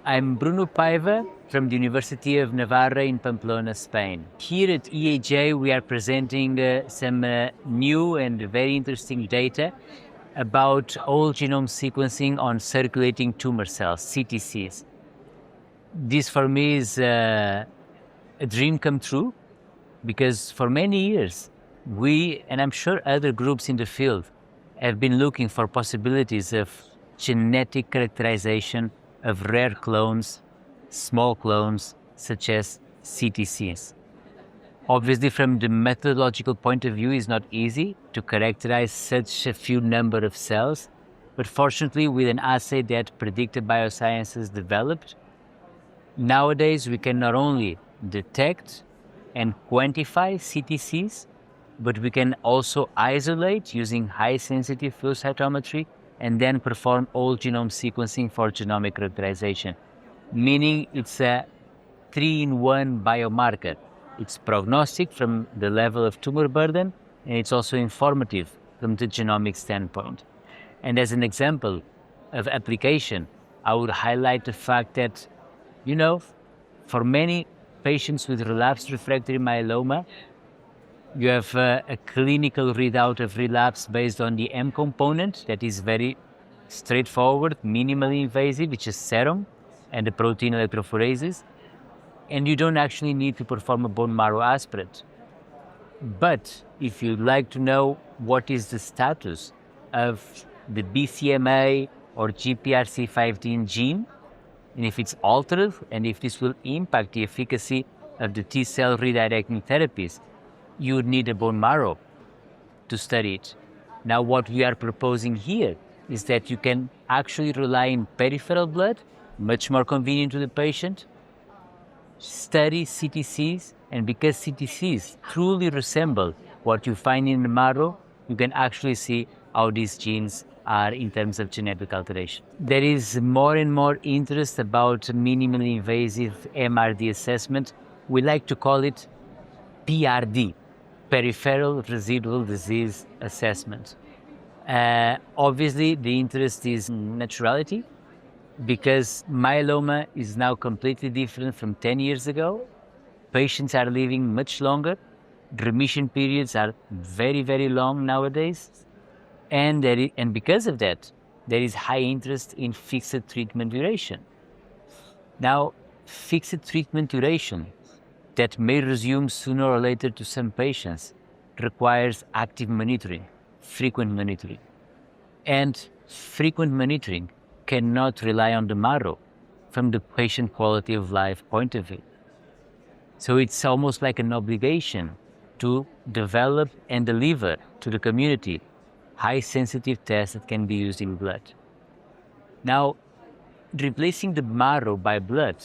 I'm Bruno Paiva from the University of Navarra in Pamplona, Spain. Here at EAJ, we are presenting some new and very interesting data about whole genome sequencing on circulating tumor cells, CTCs. This for me is a dream come true, because for many years, we, and I'm sure other groups in the field, have been looking for possibilities of genetic characterization of rare clones, small clones, such as CTCs. Obviously, from the methodological point of view, it's not easy to characterize such a few number of cells, but fortunately, with an assay that Predictive Biosciences developed, nowadays we can not only detect and quantify CTCs, but we can also isolate using high-sensitive flow cytometry and then perform whole genome sequencing for genomic characterization, meaning it's a 3-in-1 biomarker. It's prognostic from the level of tumor burden, and it's also informative from the genomic standpoint. And as an example of application, I would highlight the fact that, for many patients with relapsed refractory myeloma, you have a clinical readout of relapse based on the M component that is very straightforward, minimally invasive, which is serum and the protein electrophoresis. And you don't actually need to perform a bone marrow aspirate. But if you'd like to know what is the status of the BCMA or GPRC15 gene, and if it's altered, and if this will impact the efficacy of the T-cell redirecting therapies, you would need a bone marrow to study it. Now, what we are proposing here is that you can actually rely on peripheral blood, much more convenient to the patient, study CTCs, and because CTCs truly resemble what you find in the marrow, you can actually see how these genes are in terms of genetic alteration. There is more and more interest about minimally invasive MRD assessment. We like to call it PRD, Peripheral Residual Disease Assessment. Obviously, the interest is naturality, because myeloma is now completely different from 10 years ago. Patients are living much longer. Remission periods are very, very long nowadays. And because of that, there is high interest in fixed treatment duration. Now, fixed treatment duration that may resume sooner or later to some patients requires active monitoring, frequent monitoring. And frequent monitoring cannot rely on the marrow from the patient quality of life point of view. So it's almost like an obligation to develop and deliver to the community high sensitive tests that can be used in blood. Now, replacing the marrow by blood,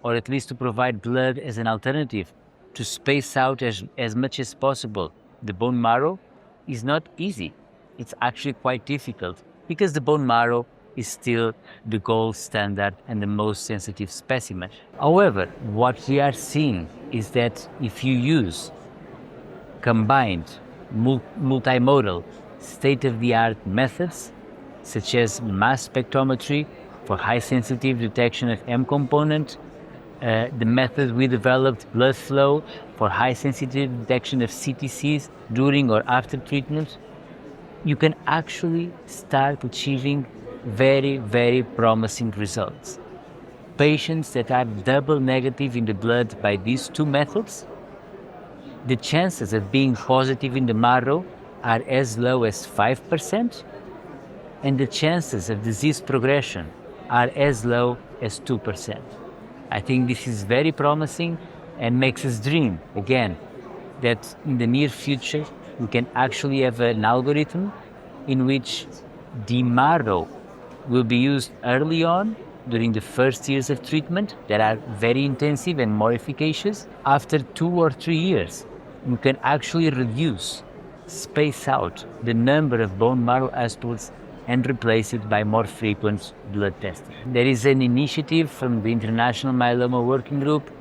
or at least to provide blood as an alternative to space out as much as possible the bone marrow, is not easy. It's actually quite difficult, because the bone marrow is still the gold standard and the most sensitive specimen. However, what we are seeing is that if you use combined multimodal state-of-the-art methods, such as mass spectrometry for high-sensitive detection of M component, the method we developed, blood flow, for high-sensitive detection of CTCs during or after treatment, you can actually start achieving very, very promising results. Patients that are double negative in the blood by these two methods, the chances of being positive in the marrow are as low as 5%, and the chances of disease progression are as low as 2%. I think this is very promising and makes us dream, again, that in the near future we can actually have an algorithm in which the marrow will be used early on during the first years of treatment that are very intensive and more efficacious. After 2 or 3 years, we can actually reduce, space out the number of bone marrow aspirates and replace it by more frequent blood testing. There is an initiative from the International Myeloma Working Group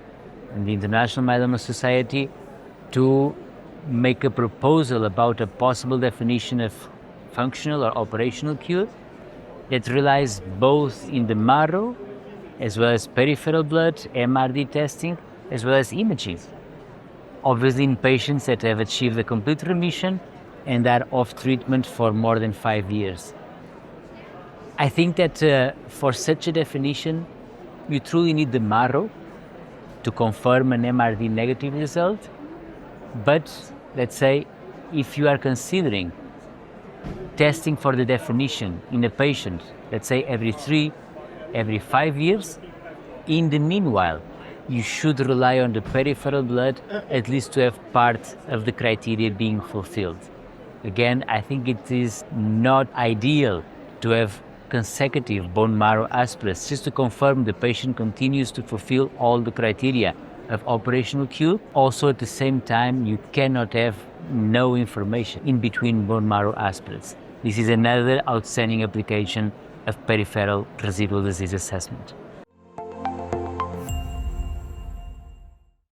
and the International Myeloma Society to make a proposal about a possible definition of functional or operational cure that relies both in the marrow as well as peripheral blood, MRD testing, as well as imaging. Obviously, in patients that have achieved a complete remission and are off treatment for more than 5 years. I think that for such a definition, you truly need the marrow to confirm an MRD negative result. But let's say if you are considering testing for the definition in a patient, let's say every 3, every 5 years, in the meanwhile, you should rely on the peripheral blood at least to have part of the criteria being fulfilled. Again, I think it is not ideal to have consecutive bone marrow aspirates just to confirm the patient continues to fulfill all the criteria of operational cure. Also, at the same time, you cannot have no information in between bone marrow aspirates. This is another outstanding application of peripheral residual disease assessment.